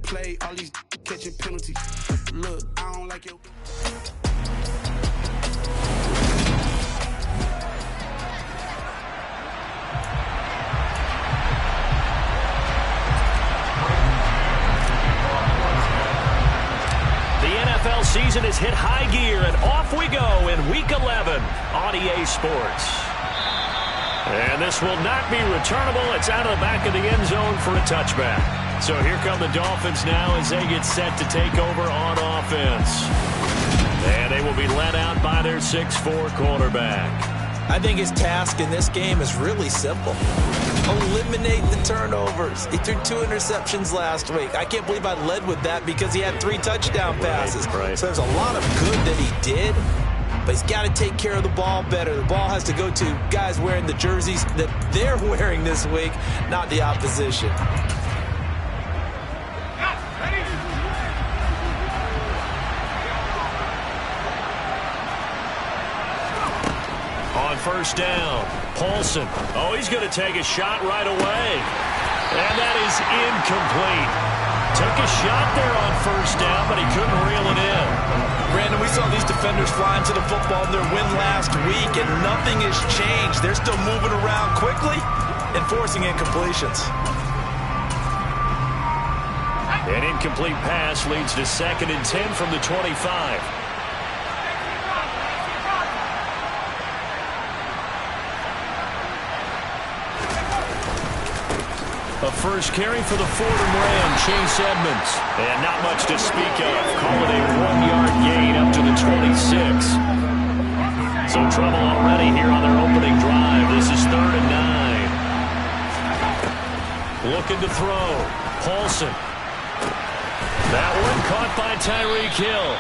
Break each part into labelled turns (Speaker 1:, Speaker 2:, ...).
Speaker 1: play, all these catching penalties. Look, I don't like your...
Speaker 2: The NFL season has hit high gear, and off we go in Week 11 on EA Sports. And this will not be returnable. It's out of the back of the end zone for a touchback. So here come the Dolphins now as they get set to take over on offense. And they will be led out by their 6'4" quarterback.
Speaker 3: I think his task in this game is really simple. Eliminate the turnovers. He threw 2 interceptions last week. I can't believe I led with that because he had 3 touchdown passes.
Speaker 2: Right.
Speaker 3: So there's a lot of good that he did, but he's got to take care of the ball better. The ball has to go to guys wearing the jerseys that they're wearing this week, not the opposition.
Speaker 2: On first down, Paulson. Oh, he's going to take a shot right away. And that is incomplete. Took a shot there on first down, but he couldn't reel it in.
Speaker 3: Brandon, we saw these defenders flying to the football in their win last week, and nothing has changed. They're still moving around quickly and forcing incompletions.
Speaker 2: An incomplete pass leads to 2nd and 10 from the 25. A first carry for the Fordham Ram, Chase Edmonds. And not much to speak of. Call it a 1-yard gain up to the 26. So trouble already here on their opening drive. This is 3rd and 9. Looking to throw. Paulson. That one caught by Tyreek Hill.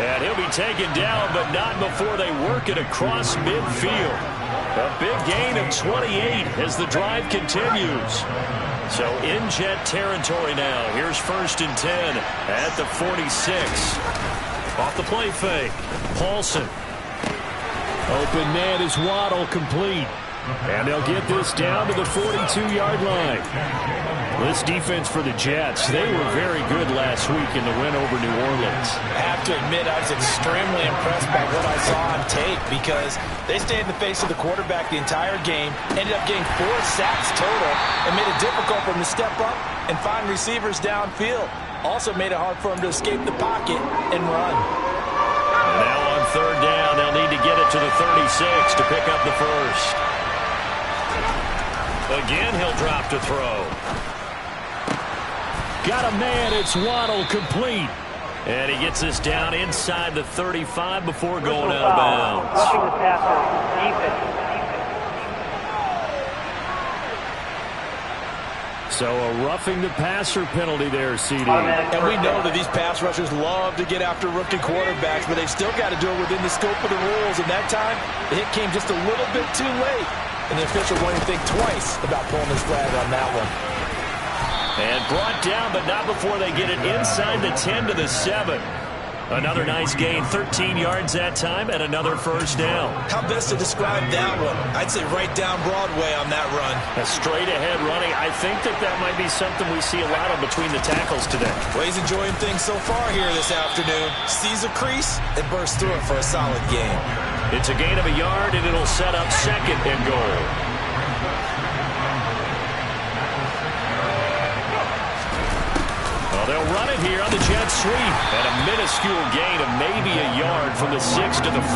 Speaker 2: And he'll be taken down, but not before they work it across midfield. A big gain of 28 as the drive continues. So in Jet territory now. Here's 1st and 10 at the 46. Off the play fake. Paulson. Open man is Waddle, complete. And they'll get this down to the 42-yard line. This defense for the Jets, they were very good last week in the win over New Orleans.
Speaker 3: I have to admit, I was extremely impressed by what I saw on tape because they stayed in the face of the quarterback the entire game, ended up getting 4 sacks total, and made it difficult for him to step up and find receivers downfield. Also made it hard for him to escape the pocket and run.
Speaker 2: Now on 3rd down, they'll need to get it to the 36 to pick up the first. Again, he'll drop to throw. Got a man, it's Waddle, complete. And he gets this down inside the 35 before going out of bounds.
Speaker 4: Roughing the passer, defense.
Speaker 2: So a roughing the passer penalty there, CD.
Speaker 3: And we know that these pass rushers love to get after rookie quarterbacks, but they've still got to do it within the scope of the rules. And that time, the hit came just a little bit too late. And the official won't even think twice about pulling his flag on that one.
Speaker 2: And brought down, but not before they get it inside the 10 to the 7. Another nice gain, 13 yards that time, and another first down.
Speaker 3: How best to describe that one? I'd say right down Broadway on that run.
Speaker 2: A straight-ahead running. I think that might be something we see a lot of between the tackles today.
Speaker 3: Well, he's enjoying things so far here this afternoon. Sees a crease and bursts through it for a solid game.
Speaker 2: It's a gain of a yard, and it'll set up 2nd and goal. They'll run it here on the jet sweep. And a minuscule gain of maybe a yard from the 6 to the 5.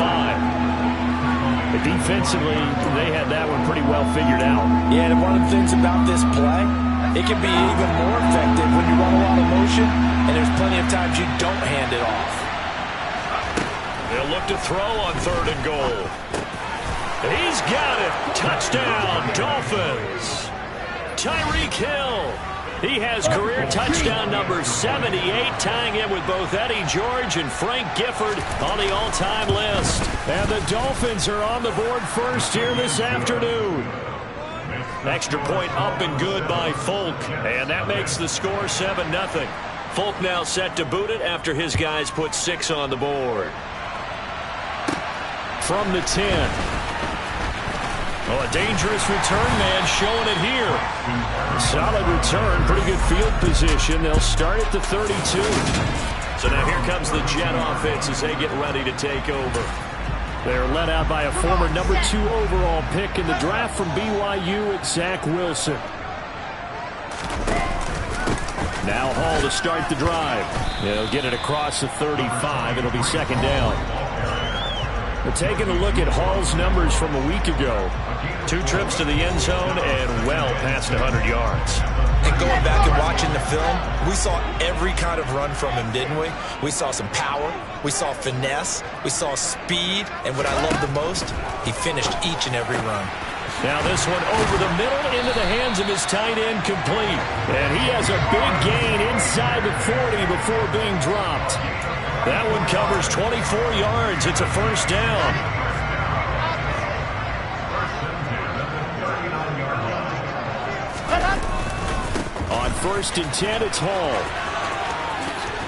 Speaker 2: But defensively, they had that one pretty well figured out.
Speaker 3: Yeah, and one of the things about this play, it can be even more effective when you run a lot of motion, and there's plenty of times you don't hand it off.
Speaker 2: They'll look to throw on 3rd and goal. He's got it. Touchdown, Dolphins. Tyreek Hill. He has career touchdown number 78, tying him with both Eddie George and Frank Gifford on the all-time list. And the Dolphins are on the board first here this afternoon. Extra point up and good by Folk, and that makes the score 7-0. Folk now set to boot it after his guys put 6 on the board. From the 10. Oh, a dangerous return man showing it here. Solid return, pretty good field position. They'll start at the 32. So now here comes the Jet offense as they get ready to take over. They're led out by a former number 2 overall pick in the draft from BYU, it's Zach Wilson. Now Hall to start the drive. He'll get it across the 35. It'll be second down. We're taking a look at Hall's numbers from a week ago. 2 trips to the end zone and well past 100 yards.
Speaker 3: And going back and watching the film, we saw every kind of run from him, didn't we? We saw some power, we saw finesse, we saw speed, and what I love the most, he finished each and every run.
Speaker 2: Now this one over the middle into the hands of his tight end, complete. And he has a big gain inside the 40 before being dropped. That one covers 24 yards. It's a first down. On 1st and 10, it's Hall.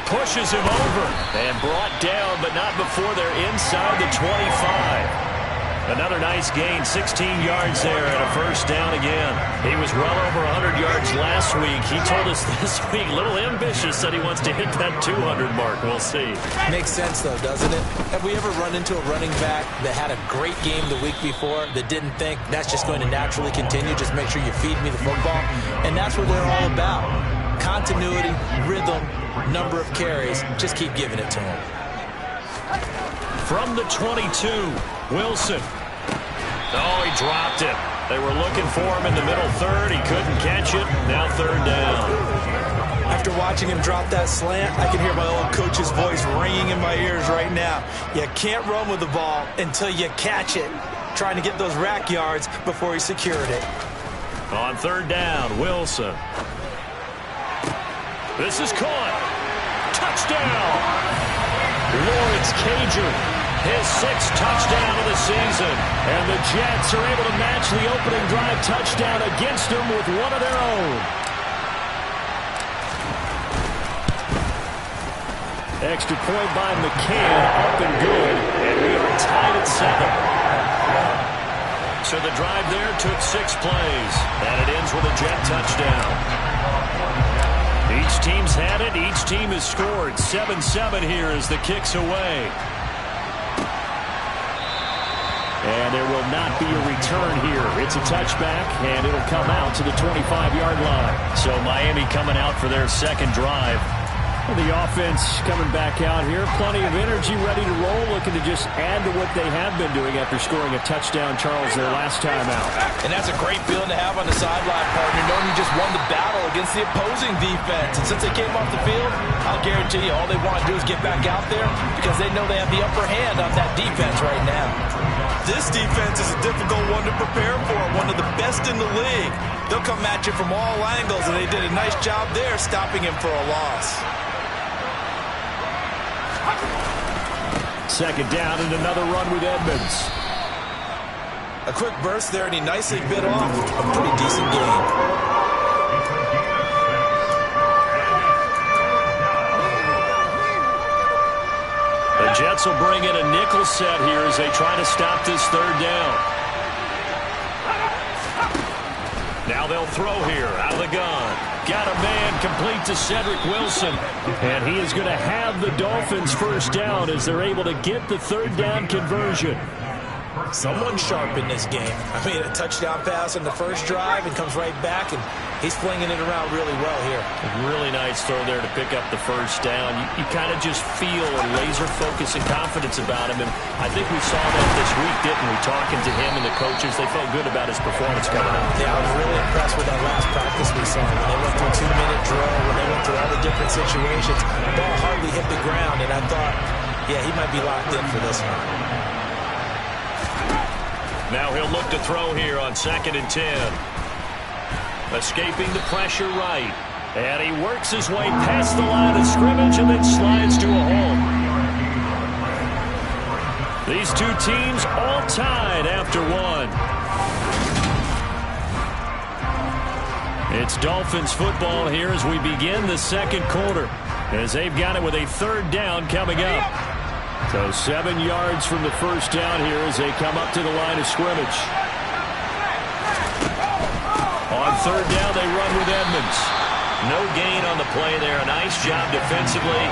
Speaker 2: Pushes him over and brought down, but not before they're inside the 25. Another nice gain, 16 yards there and a first down again. He was well over 100 yards last week. He told us this week, a little ambitious, said he wants to hit that 200 mark. We'll see.
Speaker 3: Makes sense, though, doesn't it? Have we ever run into a running back that had a great game the week before that didn't think that's just going to naturally continue? Just make sure you feed me the football. And that's what they're all about. Continuity, rhythm, number of carries. Just keep giving it to him.
Speaker 2: From the 22, Wilson. Oh, he dropped it. They were looking for him in the middle third. He couldn't catch it. Now third down.
Speaker 3: After watching him drop that slant, I can hear my old coach's voice ringing in my ears right now. You can't run with the ball until you catch it. Trying to get those rack yards before he secured it.
Speaker 2: On third down, Wilson. This is caught. Touchdown. Lawrence Cager, his 6th touchdown of the season. And the Jets are able to match the opening drive touchdown against them with one of their own. Extra point by McCann, up and good. And we are tied at 7. So the drive there took 6 plays. And it ends with a Jet touchdown. Each team's had it. Each team has scored. 7-7 here as the kick's away. And there will not be a return here. It's a touchback, and it'll come out to the 25-yard line. So Miami coming out for their second drive. And the offense coming back out here. Plenty of energy, ready to roll, looking to just add to what they have been doing after scoring a touchdown, Charles, their last time out.
Speaker 3: And that's a great feeling to have on the sideline, partner, knowing you just won the battle against the opposing defense. And since they came off the field, I'll guarantee you all they want to do is get back out there because they know they have the upper hand on that defense right now. This defense is a difficult one to prepare for, one of the best in the league. They'll come at you from all angles, and they did a nice job there stopping him for a loss.
Speaker 2: Second down and another run with Edmonds.
Speaker 3: A quick burst there, and he nicely bit off a pretty decent gain.
Speaker 2: The Jets will bring in a nickel set here as they try to stop this third down. Now they'll throw here out of the gun. Got a man complete to Cedric Wilson. And he is going to have the Dolphins first down as they're able to get the third down conversion.
Speaker 3: Someone sharp in this game. I mean, a touchdown pass on the first drive and comes right back, and he's flinging it around really well here.
Speaker 2: A really nice throw there to pick up the first down. You kind of just feel a laser focus and confidence about him, and I think we saw that this week, didn't we? Talking to him and the coaches, they felt good about his performance coming up.
Speaker 3: Yeah, I was really impressed with that last practice we saw. When they went through a 2-minute drill, when they went through all the different situations, the ball hardly hit the ground, and I thought, yeah, he might be locked in for this one.
Speaker 2: Now he'll look to throw here on 2nd and 10. Escaping the pressure right. And he works his way past the line of scrimmage and then slides to a hole. These two teams all tied after one. It's Dolphins football here as we begin the second quarter, as they've got it with a third down coming up. So 7 yards from the first down here as they come up to the line of scrimmage. third down, they run with Edmonds. No gain on the play there. A nice job defensively,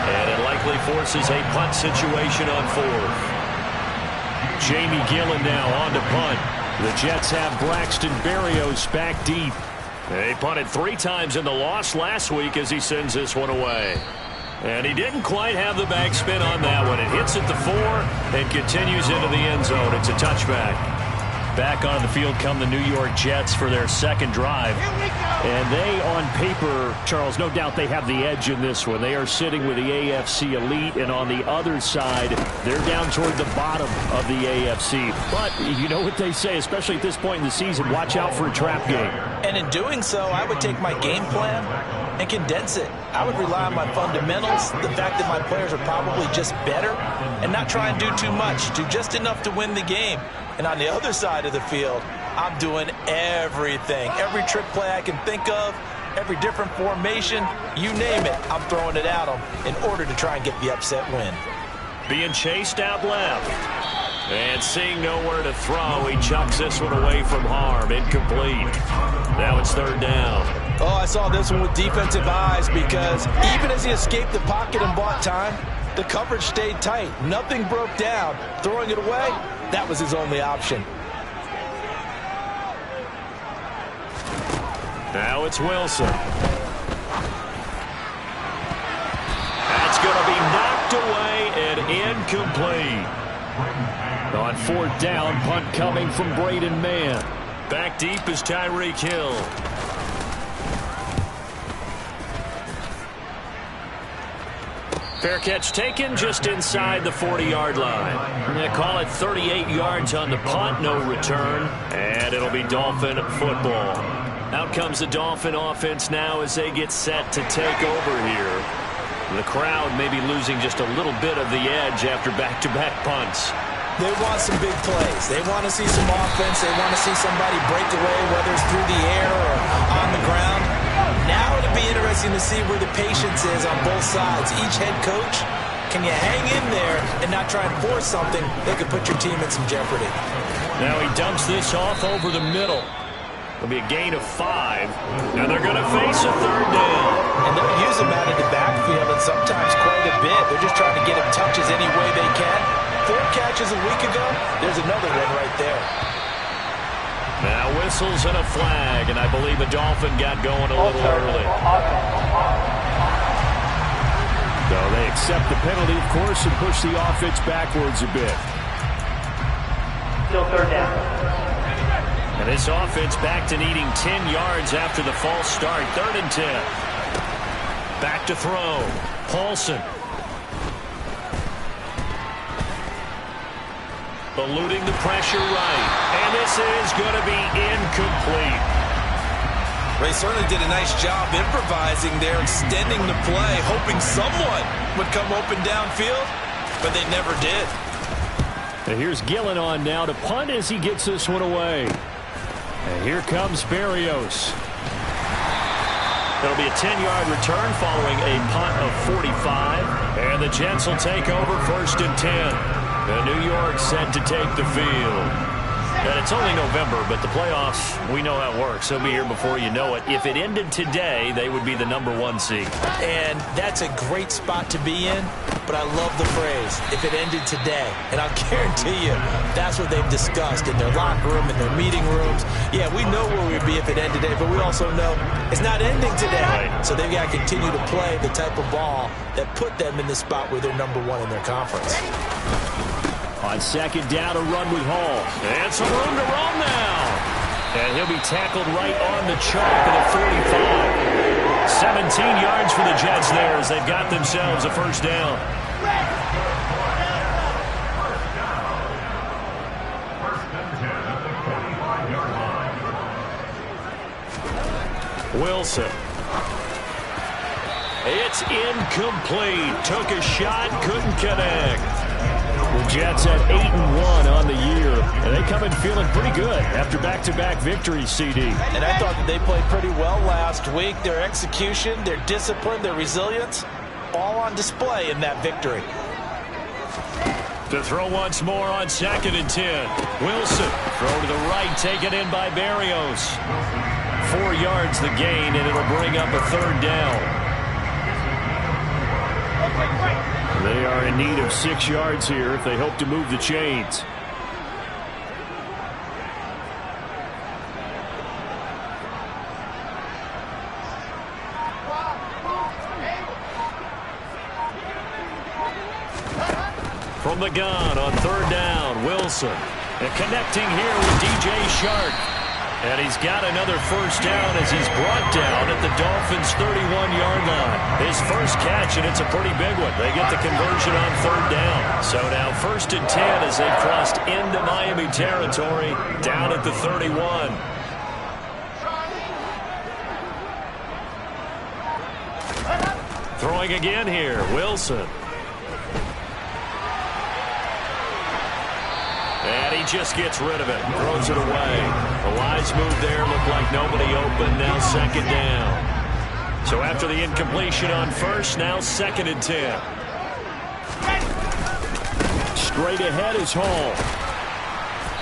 Speaker 2: and it likely forces a punt situation on fourth. Jamie Gillen now on to punt. The Jets have Braxton Berrios back deep. They punted 3 times in the loss last week as he sends this one away. And he didn't quite have the backspin on that one. It hits at the 4 and continues into the end zone. It's a touchback. Back on the field come the New York Jets for their second drive. And they, on paper, Charles, no doubt they have the edge in this one. They are sitting with the AFC elite, and on the other side, they're down toward the bottom of the AFC. But you know what they say, especially at this point in the season, watch out for a trap game.
Speaker 3: And in doing so, I would take my game plan and condense it. I would rely on my fundamentals, the fact that my players are probably just better, and not try and do too much, do just enough to win the game. And on the other side of the field, I'm doing everything. Every trick play I can think of, every different formation, you name it, I'm throwing it at them in order to try and get the upset win.
Speaker 2: Being chased out left. And seeing nowhere to throw, he chucks this one away from harm. Incomplete. Now it's third down.
Speaker 3: Oh, I saw this one with defensive eyes because even as he escaped the pocket and bought time, the coverage stayed tight. Nothing broke down. Throwing it away, that was his only option.
Speaker 2: Now it's Wilson. That's going to be knocked away and incomplete. On fourth down, punt coming from Braden Mann. Back deep is Tyreek Hill. Fair catch taken just inside the 40-yard line. They call it 38 yards on the punt, no return, and it'll be Dolphin football. Out comes the Dolphin offense now as they get set to take over here. The crowd may be losing just a little bit of the edge after back-to-back punts.
Speaker 3: They want some big plays. They want to see some offense. They want to see somebody break away, whether it's through the air or on the ground. Now it'll be interesting to see where the patience is on both sides. Each head coach, can you hang in there and not try and force something that could put your team in some jeopardy?
Speaker 2: Now he dumps this off over the middle. It'll be a gain of 5. Now they're going to face a third down.
Speaker 3: And they'll use him out of the backfield and sometimes quite a bit. They're just trying to get him touches any way they can. 4 catches a week ago, there's another one right there.
Speaker 2: Now whistles and a flag, and I believe a Dolphin got going a little early. So they accept the penalty, of course, and push the offense backwards a bit.
Speaker 4: Still third down.
Speaker 2: And this offense back to needing 10 yards after the false start. 3rd and 10. Back to throw. Paulson. Eluding the pressure right. And this is going to be incomplete.
Speaker 3: Ray certainly did a nice job improvising there, extending the play, hoping someone would come open downfield, but they never did.
Speaker 2: And here's Gillen on now to punt as he gets this one away. And here comes Berrios. It'll be a 10-yard return following a punt of 45. And the Jets will take over 1st and 10. And New York set to take the field. And it's only November, but the playoffs, we know how it works. They'll be here before you know it. If it ended today, they would be the #1 seed.
Speaker 3: And that's a great spot to be in, but I love the phrase, if it ended today. And I'll guarantee you, that's what they've discussed in their locker room, in their meeting rooms. Yeah, we know where we'd be if it ended today, but we also know it's not ending today.
Speaker 2: Right.
Speaker 3: So they've got to continue to play the type of ball that put them in the spot where they're #1 in their conference.
Speaker 2: On second down, a run with Hall. And some room to roam now. And he'll be tackled right on the chalk of the 45. 17 yards for the Jets there as they've got themselves a first down. Wilson. It's incomplete. Took a shot, couldn't connect. The Jets at 8-1 on the year, and they come in feeling pretty good after back-to-back victories, CD.
Speaker 3: And I thought that they played pretty well last week. Their execution, their discipline, their resilience, all on display in that victory.
Speaker 2: To throw once more on 2nd and 10. Wilson, throw to the right, taken in by Berrios. 4 yards the gain, and it'll bring up a 3rd down. They are in need of 6 yards here if they hope to move the chains. From the gun on 3rd down, Wilson. And connecting here with DJ Shark. And he's got another 1st down as he's brought down at the Dolphins' 31-yard line. His first catch, and it's a pretty big one. They get the conversion on 3rd down. So now 1st and 10 as they've crossed into Miami territory down at the 31. Throwing again here, Wilson. And he just gets rid of it, throws it away. The wise move there, looked like nobody open, now 2nd down. So after the incompletion on 1st, now 2nd and 10. Straight ahead is Hall.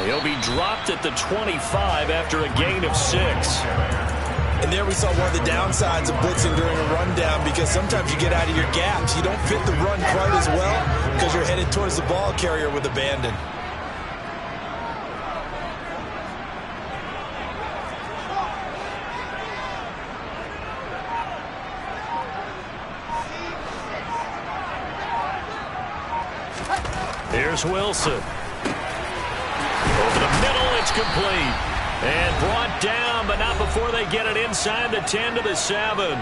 Speaker 2: He'll be dropped at the 25 after a gain of 6.
Speaker 3: And there we saw one of the downsides of blitzing during a rundown, because sometimes you get out of your gaps. You don't fit the run quite as well because you're headed towards the ball carrier with abandon.
Speaker 2: Here's Wilson. Over the middle, it's complete. And brought down, but not before they get it inside the 10 to the 7.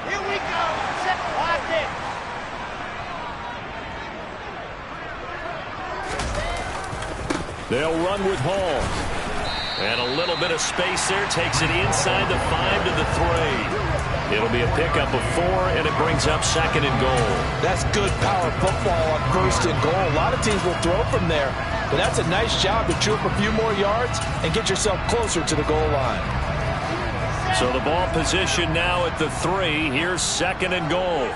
Speaker 5: Here we go. Set, locked in.
Speaker 2: They'll run with Hall. And a little bit of space there. Takes it inside the 5 to the 3. It'll be a pickup of 4, and it brings up 2nd and goal.
Speaker 3: That's good power football on 1st and goal. A lot of teams will throw from there, but that's a nice job to chew up a few more yards and get yourself closer to the goal line.
Speaker 2: So the ball position now at the 3. Here's 2nd and goal.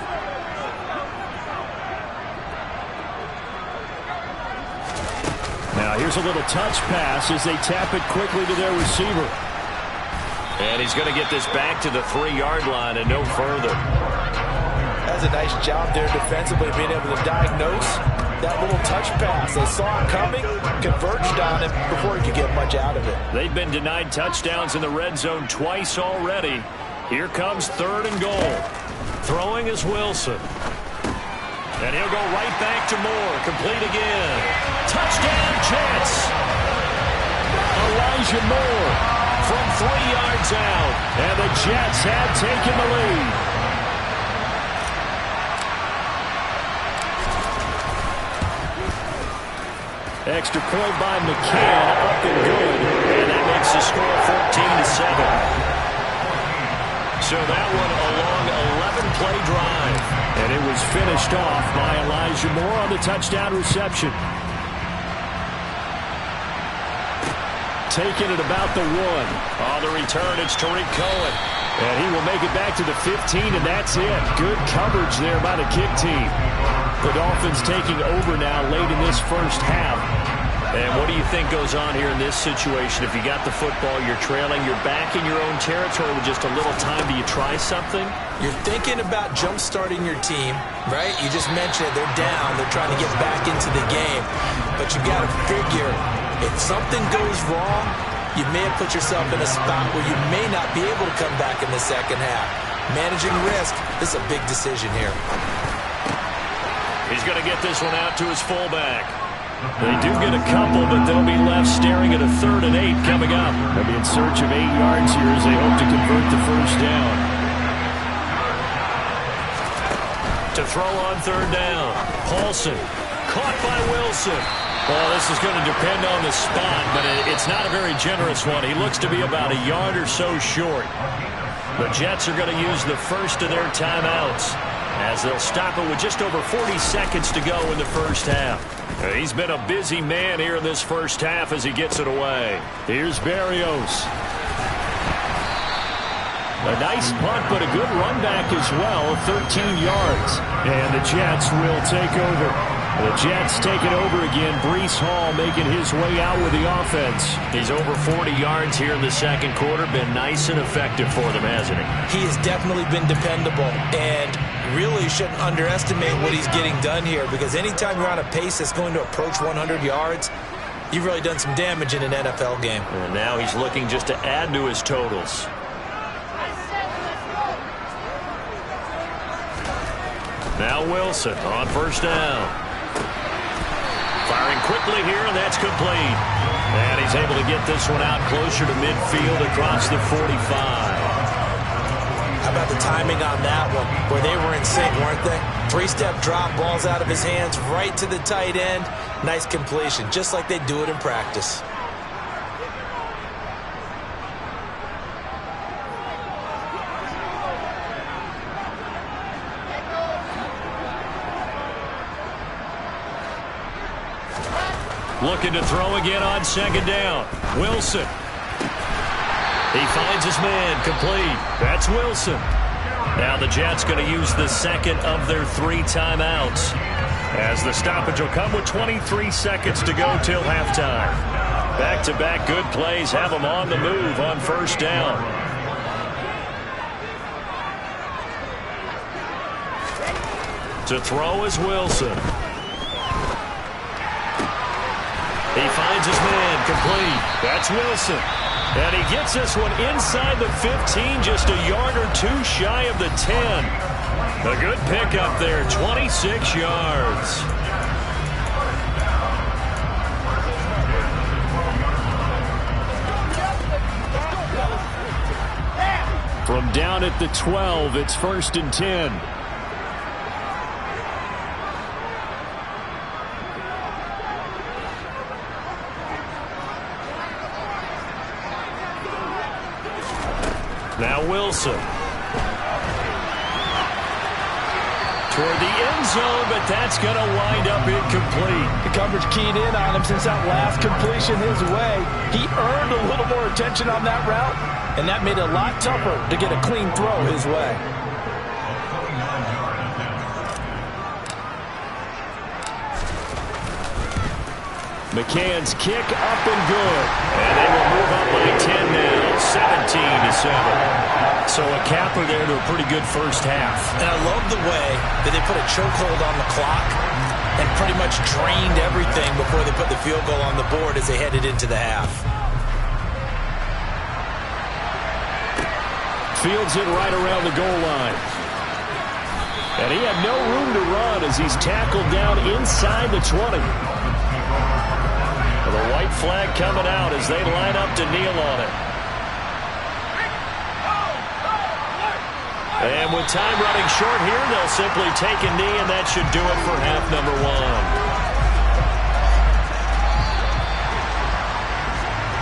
Speaker 2: Now here's a little touch pass as they tap it quickly to their receiver. And he's going to get this back to the 3-yard line and no further.
Speaker 3: That's a nice job there defensively, being able to diagnose that little touch pass. They saw it coming, converged on him before he could get much out of it.
Speaker 2: They've been denied touchdowns in the red zone twice already. Here comes 3rd and goal. Throwing is Wilson. And he'll go right back to Moore. Complete again. Touchdown, Jets. Elijah Moore from 3 yards out. And the Jets have taken the lead. Extra point by McCann, up and good. And that makes the score 14-7. So that one a long 11-play drive. And it was finished off by Elijah Moore on the touchdown reception. Taking it about the 1. On the return, it's Tariq Cohen. And he will make it back to the 15, and that's it. Good coverage there by the kick team. The Dolphins taking over now late in this first half. And what do you think goes on here in this situation? If you got the football, you're trailing, you're back in your own territory with just a little time. Do you try something?
Speaker 3: You're thinking about jump-starting your team, right? You just mentioned it. They're down. They're trying to get back into the game. But you got to figure, if something goes wrong, you may have put yourself in a spot where you may not be able to come back in the second half. Managing risk, this is a big decision here.
Speaker 2: He's going to get this one out to his fullback. They do get a couple, but they'll be left staring at a 3rd and 8 coming up. They'll be in search of 8 yards here as they hope to convert the 1st down. To throw on 3rd down. Paulson caught by Wilson. Well, this is going to depend on the spot, but it's not a very generous one. He looks to be about a yard or so short. The Jets are going to use the first of their timeouts as they'll stop it with just over 40 seconds to go in the first half. He's been a busy man here in this first half as he gets it away. Here's Berrios. A nice punt, but a good run back as well, 13 yards. And the Jets will take over. The Jets take it over again. Breece Hall making his way out with the offense. He's over 40 yards here in the second quarter. Been nice and effective for them, hasn't he?
Speaker 3: He has definitely been dependable, and really shouldn't underestimate what he's getting done here, because anytime you're on a pace that's going to approach 100 yards, you've really done some damage in an NFL game.
Speaker 2: And now he's looking just to add to his totals. Now Wilson on first down. Firing quickly here, and that's complete. And he's able to get this one out closer to midfield across the 45.
Speaker 3: How about the timing on that one, where they were in sync, weren't they? Three-step drop, balls out of his hands, right to the tight end. Nice completion, just like they do it in practice.
Speaker 2: Looking to throw again on second down. Wilson. He finds his man, complete. That's Wilson. Now the Jets going to use the second of their 3 timeouts, as the stoppage will come with 23 seconds to go till halftime. Back-to-back good plays have them on the move on first down. To throw is Wilson. He finds his man, complete. That's Wilson. And he gets this one inside the 15, just a yard or 2 shy of the 10. A good pickup there, 26 yards. From down at the 12, it's 1st and 10. Now Wilson. Toward the end zone, but that's going to wind up incomplete.
Speaker 3: The coverage keyed in on him since that last completion his way. He earned a little more attention on that route, and that made it a lot tougher to get a clean throw his way.
Speaker 2: McCann's kick up and good. And they will move up by 10 now, 17-7. So a capper there to a pretty good first half.
Speaker 3: And I love the way that they put a chokehold on the clock and pretty much drained everything before they put the field goal on the board as they headed into the half.
Speaker 2: Fields it right around the goal line. And he had no room to run as he's tackled down inside the 20. The white flag coming out as they line up to kneel on it. And with time running short here, they'll simply take a knee, and that should do it for half number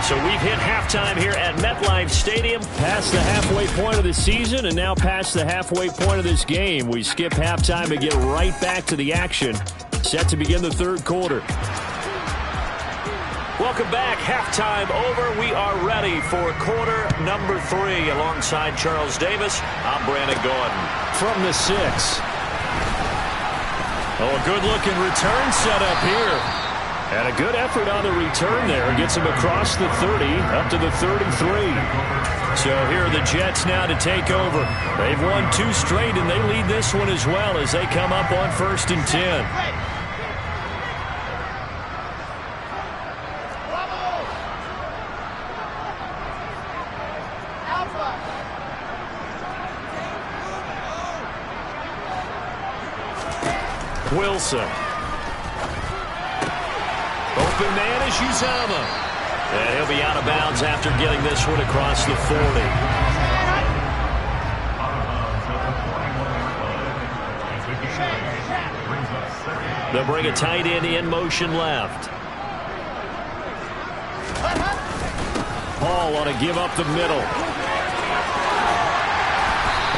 Speaker 2: 1. So we've hit halftime here at MetLife Stadium, past the halfway point of the season, and now past the halfway point of this game. We skip halftime and get right back to the action, set to begin the third quarter. Welcome back. Halftime over. We are ready for quarter number 3. Alongside Charles Davis, I'm Brandon Gordon. From the 6. Oh, a good-looking return set up here. And a good effort on the return there. Gets him across the 30, up to the 33. So here are the Jets now to take over. They've won 2 straight, and they lead this one as well as they come up on 1st and 10. Wilson. Open man is Uzama. And he'll be out of bounds after getting this one across the 40. They'll bring a tight end in motion left. Hall on to give up the middle.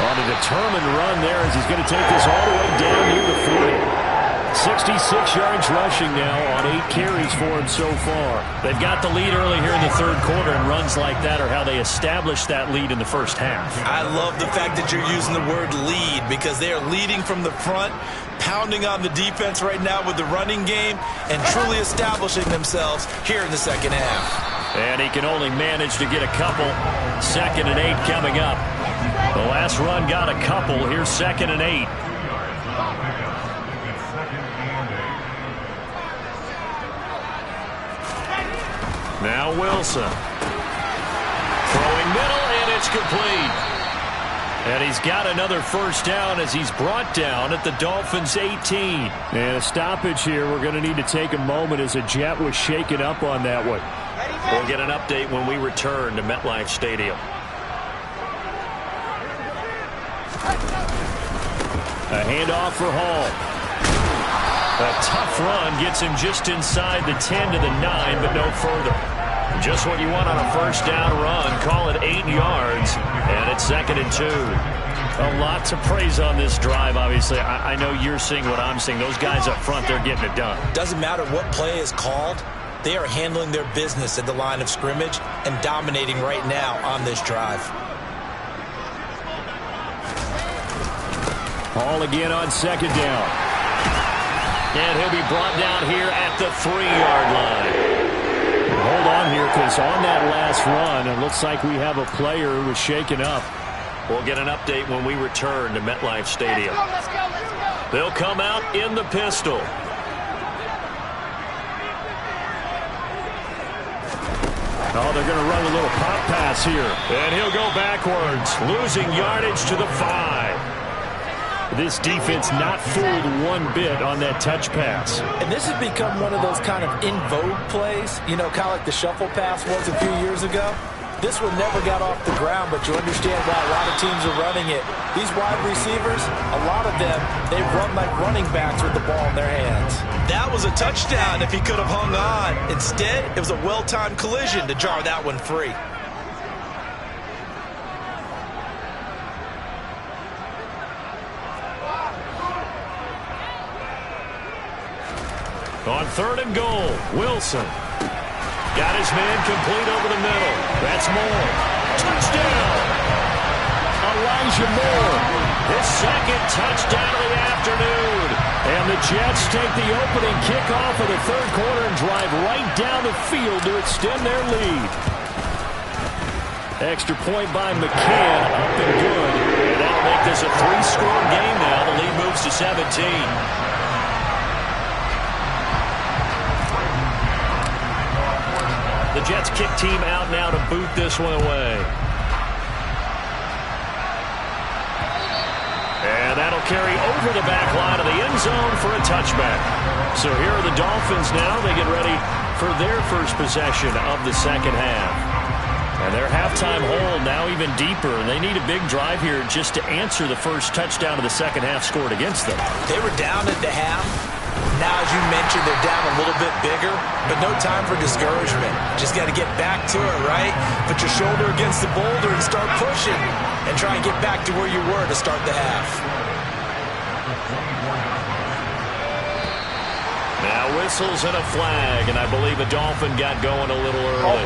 Speaker 2: On a determined run there as he's going to take this all the way down near the 40. 66 yards rushing now on 8 carries for him so far. They've got the lead early here in the third quarter, and runs like that are how they established that lead in the first half.
Speaker 3: I love the fact that you're using the word lead, because they are leading from the front, pounding on the defense right now with the running game, and truly establishing themselves here in the second half.
Speaker 2: And he can only manage to get a couple. 2nd and 8 coming up. The last run got a couple. Here's 2nd and 8. Now Wilson. Throwing middle, and it's complete. And he's got another first down as he's brought down at the Dolphins' 18. And a stoppage here. We're going to need to take a moment as a Jet was shaken up on that one. We'll get an update when we return to MetLife Stadium. A handoff for Hall. A tough run gets him just inside the 10 to the 9, but no further. Just what you want on a first down run. Call it 8 yards, and it's 2nd and 2. A lot to praise on this drive, obviously. I know you're seeing what I'm seeing. Those guys up front, they're getting it done.
Speaker 3: Doesn't matter what play is called. They are handling their business at the line of scrimmage and dominating right now on this drive.
Speaker 2: Hall again on 2nd down. And he'll be brought down here at the 3-yard line. Hold on here, because on that last run, it looks like we have a player who was shaken up. We'll get an update when we return to MetLife Stadium.
Speaker 5: Let's go.
Speaker 2: They'll come out in the pistol. Oh, they're going to run a little pop pass here. And he'll go backwards, losing yardage to the 5. This defense not fooled one bit on that touch pass.
Speaker 3: And this has become one of those kind of in vogue plays, you know, kind of like the shuffle pass was a few years ago. This one never got off the ground, but you understand why a lot of teams are running it. These wide receivers, a lot of them, they run like running backs with the ball in their hands. That was a touchdown if he could have hung on. Instead, it was a well-timed collision to jar that one free.
Speaker 2: On 3rd and goal, Wilson. Got his man complete over the middle. That's Moore. Touchdown! Elijah Moore. His 2nd touchdown of the afternoon. And the Jets take the opening kickoff of the third quarter and drive right down the field to extend their lead. Extra point by McCann, up and good. And that'll make this a 3-score game now. The lead moves to 17. The Jets kick team out now to boot this one away. And that'll carry over the back line of the end zone for a touchback. So here are the Dolphins now. They get ready for their first possession of the second half. And their halftime hole now even deeper. They need a big drive here just to answer the first touchdown of the second half scored against them.
Speaker 3: They were down at the half. Now, as you mentioned, they're down a little bit bigger, but no time for discouragement. Just got to get back to it, right? Put your shoulder against the boulder and start pushing and try and get back to where you were to start the half.
Speaker 2: Now whistles and a flag, and I believe a Dolphin got going a little early.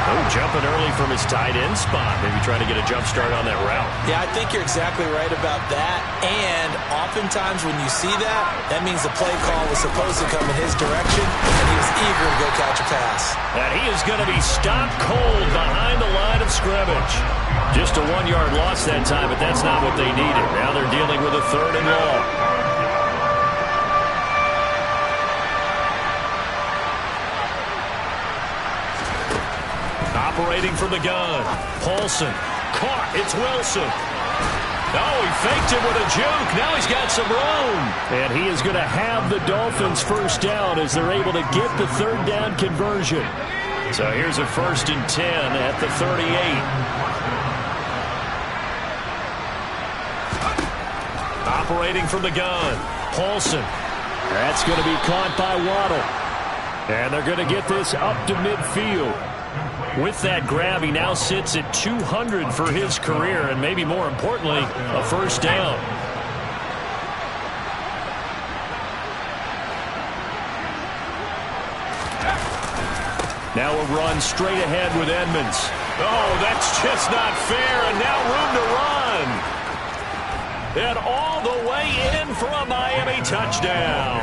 Speaker 2: Oh, jumping early from his tight end spot. Maybe trying to get a jump start on that route.
Speaker 3: Yeah, I think you're exactly right about that. And oftentimes when you see that, that means the play call was supposed to come in his direction, and he was eager to go catch a pass.
Speaker 2: And he is going to be stopped cold behind the line of scrimmage. Just a 1-yard loss that time, but that's not what they needed. Now they're dealing with a 3rd and long. Operating from the gun. Paulson. Caught. It's Wilson. Oh, he faked it with a juke. Now he's got some room. And he is going to have the Dolphins first down as they're able to get the 3rd down conversion. So here's a 1st and 10 at the 38. Operating from the gun. Paulson. That's going to be caught by Waddle. And they're going to get this up to midfield. With that grab, he now sits at 200 for his career, and maybe more importantly, a first down. Now a run straight ahead with Edmonds. Oh, that's just not fair, and now room to run. And all the way in for a Miami touchdown.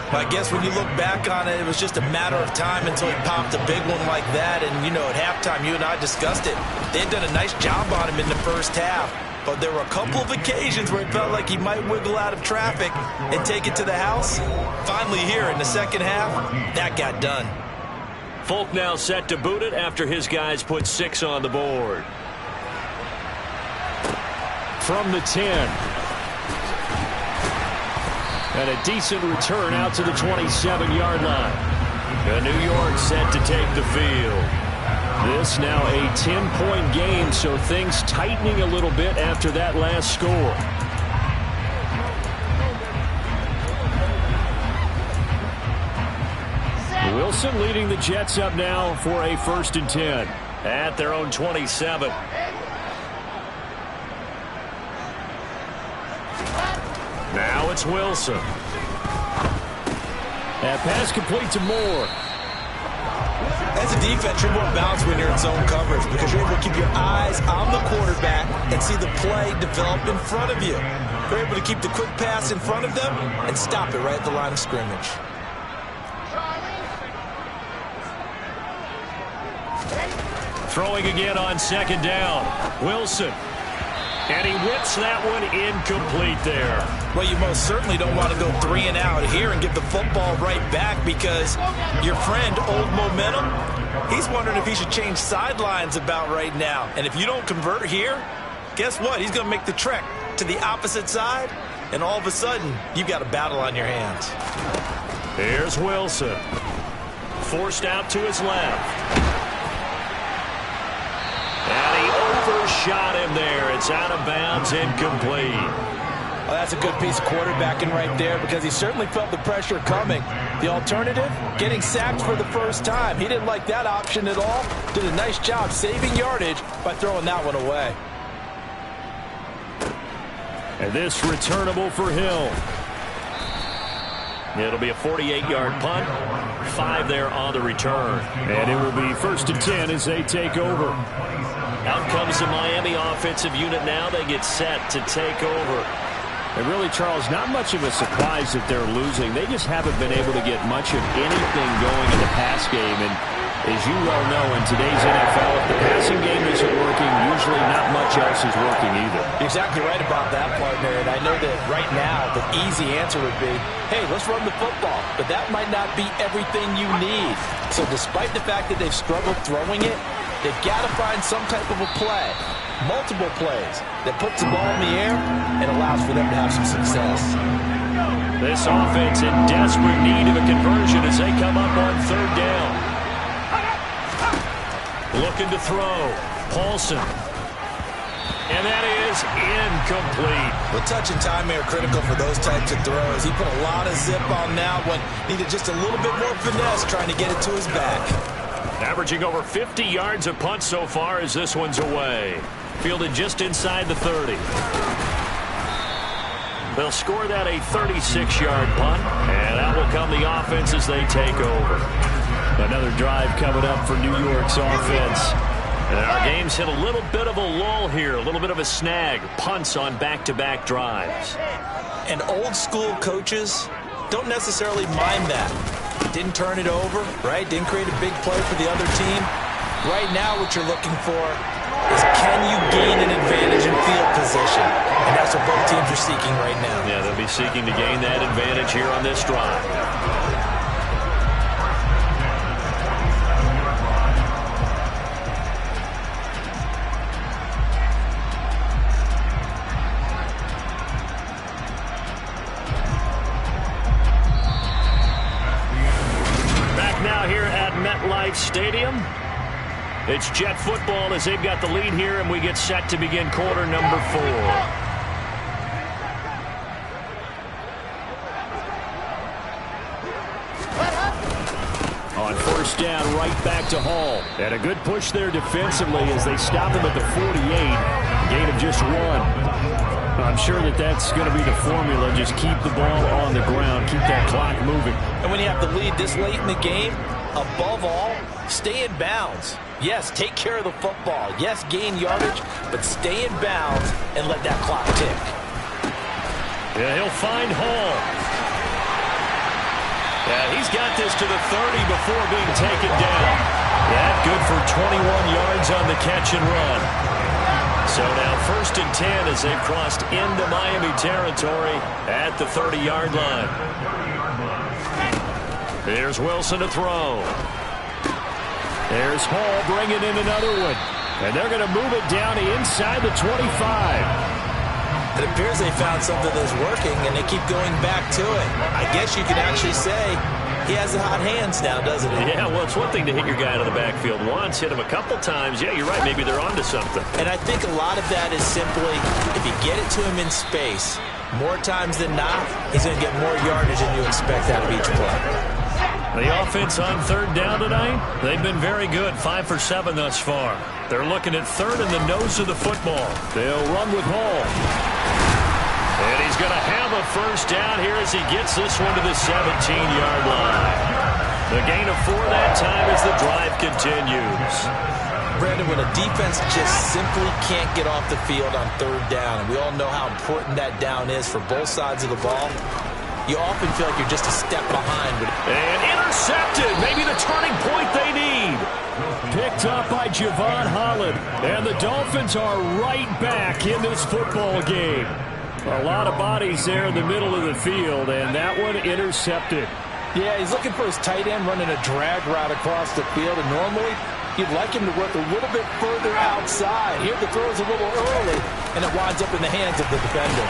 Speaker 3: I guess when you look back on it, it was just a matter of time until he popped a big one like that. And, you know, at halftime, you and I discussed it. They had done a nice job on him in the first half. But there were a couple of occasions where it felt like he might wiggle out of traffic and take it to the house. Finally here in the second half, that got done.
Speaker 2: Folk now set to boot it after his guys put 6 on the board. From the 10. And a decent return out to the 27-yard line. And New York set to take the field. This now a 10-point game, so things tightening a little bit after that last score. Wilson leading the Jets up now for a 1st and 10 at their own 27. Now it's Wilson. That pass complete to Moore.
Speaker 3: As a defense, you're more balanced when you're in zone coverage because you're able to keep your eyes on the quarterback and see the play develop in front of you. You're able to keep the quick pass in front of them and stop it right at the line of scrimmage.
Speaker 2: Throwing again on 2nd down. Wilson. And he whips that one incomplete there.
Speaker 3: Well, you most certainly don't want to go 3 and out here and get the football right back because your friend, Old Momentum, he's wondering if he should change sidelines about right now. And if you don't convert here, guess what? He's going to make the trek to the opposite side, and all of a sudden, you've got a battle on your hands.
Speaker 2: Here's Wilson. Forced out to his left. And he overshot him there. It's out of bounds, incomplete.
Speaker 3: Well, that's a good piece of quarterbacking right there because he certainly felt the pressure coming. The alternative, getting sacked for the first time. He didn't like that option at all. Did a nice job saving yardage by throwing that one away.
Speaker 2: And this returnable for Hill. It'll be a 48-yard punt. 5 there on the return. And it will be 1st and 10 as they take over. Out comes the Miami offensive unit now. They get set to take over.
Speaker 6: And really, Charles, not much of a surprise that they're losing. They just haven't been able to get much of anything going in the pass game. And as you well know, in today's NFL, if the passing game isn't working, usually not much else is working either.
Speaker 3: You're exactly right about that, partner. And I know that right now the easy answer would be, hey, let's run the football. But that might not be everything you need. So despite the fact that they've struggled throwing it, they've got to find some type of a play, multiple plays, that puts the ball in the air and allows for them to have some success.
Speaker 2: This offense in desperate need of a conversion as they come up on 3rd down. Looking to throw. Paulson. And that is incomplete.
Speaker 3: Well, touch and time are critical for those types of throws. He put a lot of zip on that one. Needed just a little bit more finesse trying to get it to his back.
Speaker 2: Averaging over 50 yards a punt so far as this one's away. Fielded just inside the 30. They'll score that a 36-yard punt, and that will come the offense as they take over. Another drive coming up for New York's offense. And our game's hit a little bit of a lull here, a little bit of a snag. Punts on back-to-back drives.
Speaker 3: And old-school coaches don't necessarily mind that. Didn't turn it over, right? Didn't create a big play for the other team. Right now what you're looking for is can you gain an advantage in field position? And that's what both teams are seeking right now.
Speaker 2: Yeah, they'll be seeking to gain that advantage here on this drive. Stadium. It's Jet football as they've got the lead here, and we get set to begin quarter number 4. On 1st down, right back to Hall. And a good push there defensively as they stop him at the 48. Gain of just 1. I'm sure that that's going to be the formula. Just keep the ball on the ground. Keep that clock moving.
Speaker 3: And when you have the lead this late in the game, above all, stay in bounds. Yes, take care of the football. Yes, gain yardage, but stay in bounds and let that clock tick.
Speaker 2: Yeah, he'll find Hall. Yeah, he's got this to the 30 before being taken down. That good for 21 yards on the catch and run. So now 1st and 10 as they've crossed into Miami territory at the 30-yard line. Here's Wilson to throw. There's Hall bringing in another one. And they're going to move it down to inside the 25.
Speaker 3: It appears they found something that's working, and they keep going back to it. I guess you could actually say he has the hot hands now, doesn't he?
Speaker 2: Yeah, well, it's one thing to hit your guy out of the backfield once, hit him a couple times. Yeah, you're right. Maybe they're onto something.
Speaker 3: And I think a lot of that is simply if you get it to him in space, more times than not, he's going to get more yardage than you expect out of each play.
Speaker 2: The offense on 3rd down tonight, they've been very good, 5 for 7 thus far. They're looking at 3rd in the nose of the football. They'll run with Hall. And he's going to have a 1st down here as he gets this one to the 17-yard line. The gain of 4 that time as the drive continues.
Speaker 3: Brandon, when a defense just simply can't get off the field on 3rd down, and we all know how important that down is for both sides of the ball, you often feel like you're just a step behind.
Speaker 2: And intercepted. Maybe the turning point they need.
Speaker 6: Picked up by Javon Holland. And the Dolphins are right back in this football game. A lot of bodies there in the middle of the field, and that one intercepted.
Speaker 3: Yeah, he's looking for his tight end running a drag route across the field, and normally you'd like him to work a little bit further outside. Here the throw is a little early, and it winds up in the hands of the defender.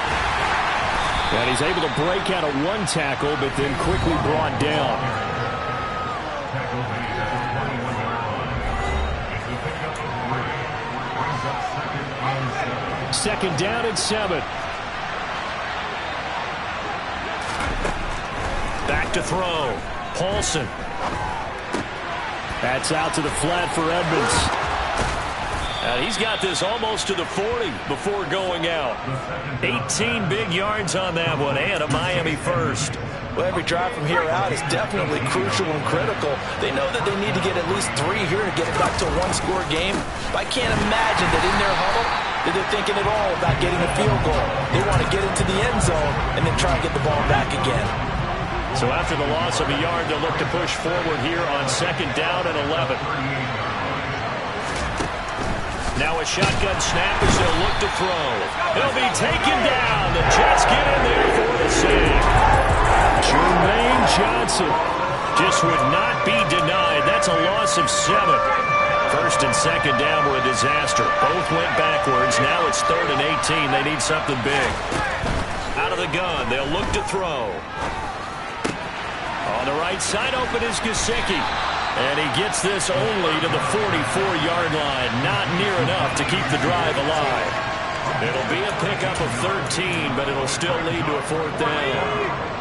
Speaker 6: And he's able to break out of one tackle, but then quickly brought down. Second down and 7.
Speaker 2: Back to throw. Paulson.
Speaker 6: That's out to the flat for Edmonds.
Speaker 2: And he's got this almost to the 40 before going out. 18 big yards on that one, and a Miami 1st.
Speaker 3: Well, every drive from here out is definitely crucial and critical. They know that they need to get at least 3 here to get it back to a one-score game. But I can't imagine that in their huddle that they're thinking at all about getting a field goal. They want to get into the end zone and then try and get the ball back again.
Speaker 2: So after the loss of a yard, they'll look to push forward here on 2nd down and 11. Now a shotgun snap as they'll look to throw. He'll be taken down. The Jets get in there for the save.
Speaker 6: Jermaine Johnson
Speaker 2: just would not be denied. That's a loss of 7. 1st and 2nd down were a disaster. Both went backwards. Now it's 3rd and 18. They need something big. Out of the gun, they'll look to throw. On the right side, open is Gesicki. And he gets this only to the 44-yard line. Not near enough to keep the drive alive. It'll be a pickup of 13, but it'll still lead to a 4th down.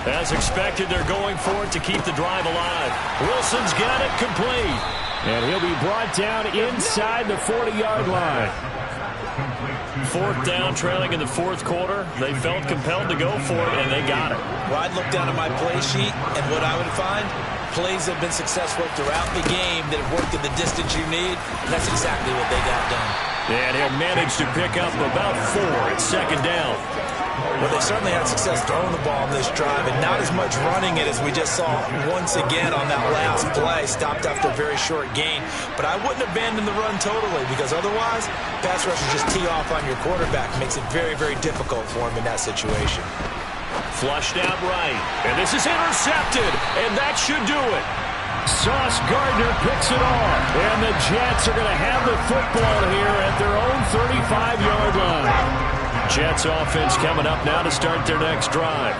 Speaker 2: As expected, they're going for it to keep the drive alive. Wilson's got it complete.
Speaker 6: And he'll be brought down inside the 40-yard line.
Speaker 2: 4th down, trailing in the 4th quarter. They felt compelled to go for it, and they got it.
Speaker 3: Well, I'd look down at my play sheet, and what I would find, plays have been successful throughout the game that have worked in the distance you need, and that's exactly what they got done.
Speaker 2: And he'll manage to pick up about 4 at 2nd down.
Speaker 3: Well, they certainly had success throwing the ball on this drive, and not as much running it as we just saw once again on that last play. Stopped after a very short gain. But I wouldn't abandon the run totally, because otherwise, pass rush will just tee off on your quarterback. Makes it very, very difficult for him in that situation.
Speaker 2: Flushed out right. And this is intercepted, and that should do it.
Speaker 6: Sauce Gardner picks it off. And the Jets are going to have the football here at their own 35-yard line.
Speaker 2: Jets offense coming up now to start their next drive.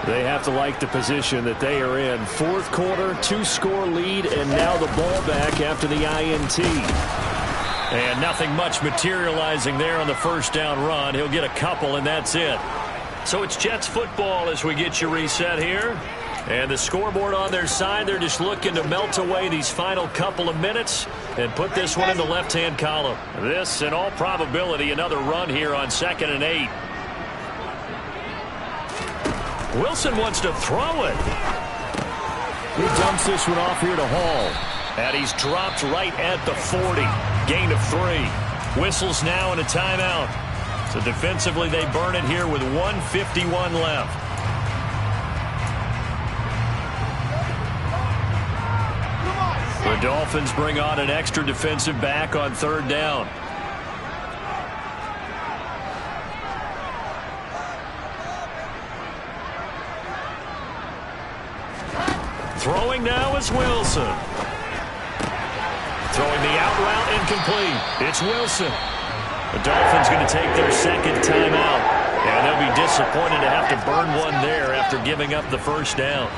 Speaker 6: They have to like the position that they are in. 4th quarter, 2-score lead, and now the ball back after the INT.
Speaker 2: And nothing much materializing there on the 1st down run. He'll get a couple, and that's it. So it's Jets football as we get you reset here. And the scoreboard on their side, they're just looking to melt away these final couple of minutes and put this one in the left-hand column. This, in all probability, another run here on 2nd and 8. Wilson wants to throw it.
Speaker 6: He dumps this one off here to Hall.
Speaker 2: And he's dropped right at the 40. Gain of 3. Whistles now and a timeout. So defensively, they burn it here with 1:51 left. The Dolphins bring on an extra defensive back on 3rd down. Throwing now is Wilson. Throwing the out route incomplete. It's Wilson. The Dolphins going to take their 2nd timeout. And they'll be disappointed to have to burn one there after giving up the 1st down.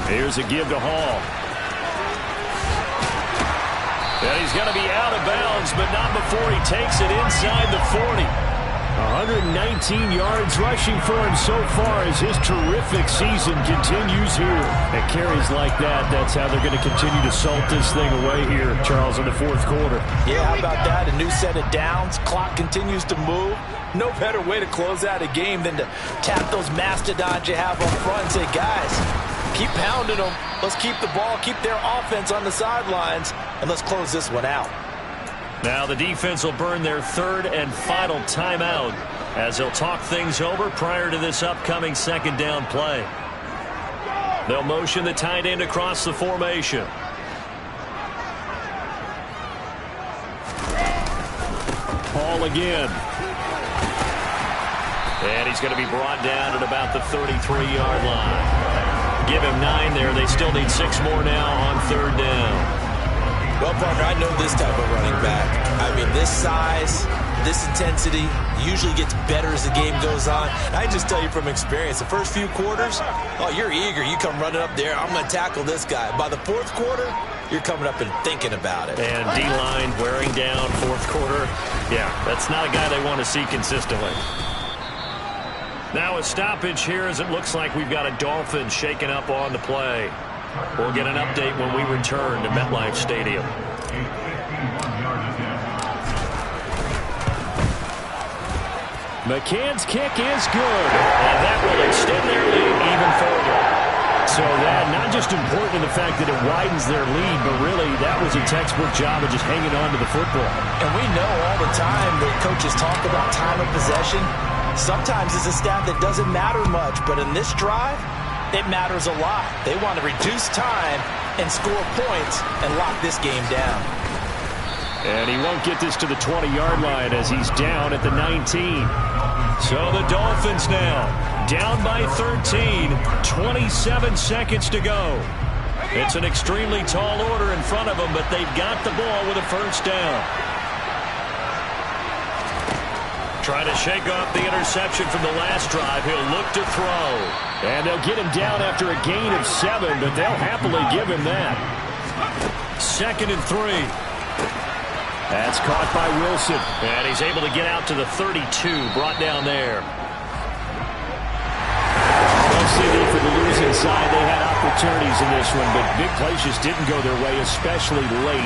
Speaker 2: Here's a give to Hall. And he's going to be out of bounds, but not before he takes it inside the 40.
Speaker 6: 119 yards rushing for him so far as his terrific season continues here. And carries like that, that's how they're going to continue to salt this thing away here, Charles, in the 4th quarter.
Speaker 3: Yeah, how about that? A new set of downs. Clock continues to move. No better way to close out a game than to tap those mastodons you have up front and say, guys, keep pounding them. Let's keep the ball, keep their offense on the sidelines, and let's close this one out.
Speaker 2: Now the defense will burn their 3rd and final timeout as they'll talk things over prior to this upcoming 2nd down play. They'll motion the tight end across the formation.
Speaker 6: Hall again.
Speaker 2: And he's going to be brought down at about the 33-yard line. Give him 9 there. They still need 6 more now on 3rd down.
Speaker 3: Well, partner, I know this type of running back. I mean, this size, this intensity usually gets better as the game goes on. I just tell you from experience, the first few quarters, oh, you're eager. You come running up there. I'm going to tackle this guy. By the 4th quarter, you're coming up and thinking about it.
Speaker 2: And D-line wearing down 4th quarter. Yeah, that's not a guy they want to see consistently. Now a stoppage here as it looks like we've got a Dolphins shaking up on the play. We'll get an update when we return to MetLife Stadium.
Speaker 6: McCann's kick is good.
Speaker 2: And that will extend their lead even further.
Speaker 6: So that not just important in the fact that it widens their lead, but really that was a textbook job of just hanging on to the football.
Speaker 3: And we know all the time that coaches talk about time of possession. Sometimes it's a stat that doesn't matter much, but in this drive, it matters a lot. They want to reduce time and score points and lock this game down.
Speaker 2: And he won't get this to the 20-yard line as he's down at the 19. So the Dolphins now down by 13, 27 seconds to go. It's an extremely tall order in front of them, but they've got the ball with a 1st down. Trying to shake off the interception from the last drive. He'll look to throw.
Speaker 6: And they'll get him down after a gain of 7, but they'll happily give him that.
Speaker 2: 2nd and 3.
Speaker 6: That's caught by Wilson.
Speaker 2: And he's able to get out to the 32, brought down there.
Speaker 6: Well, Sidney, for the losing side, they had opportunities in this one, but big plays just didn't go their way, especially late.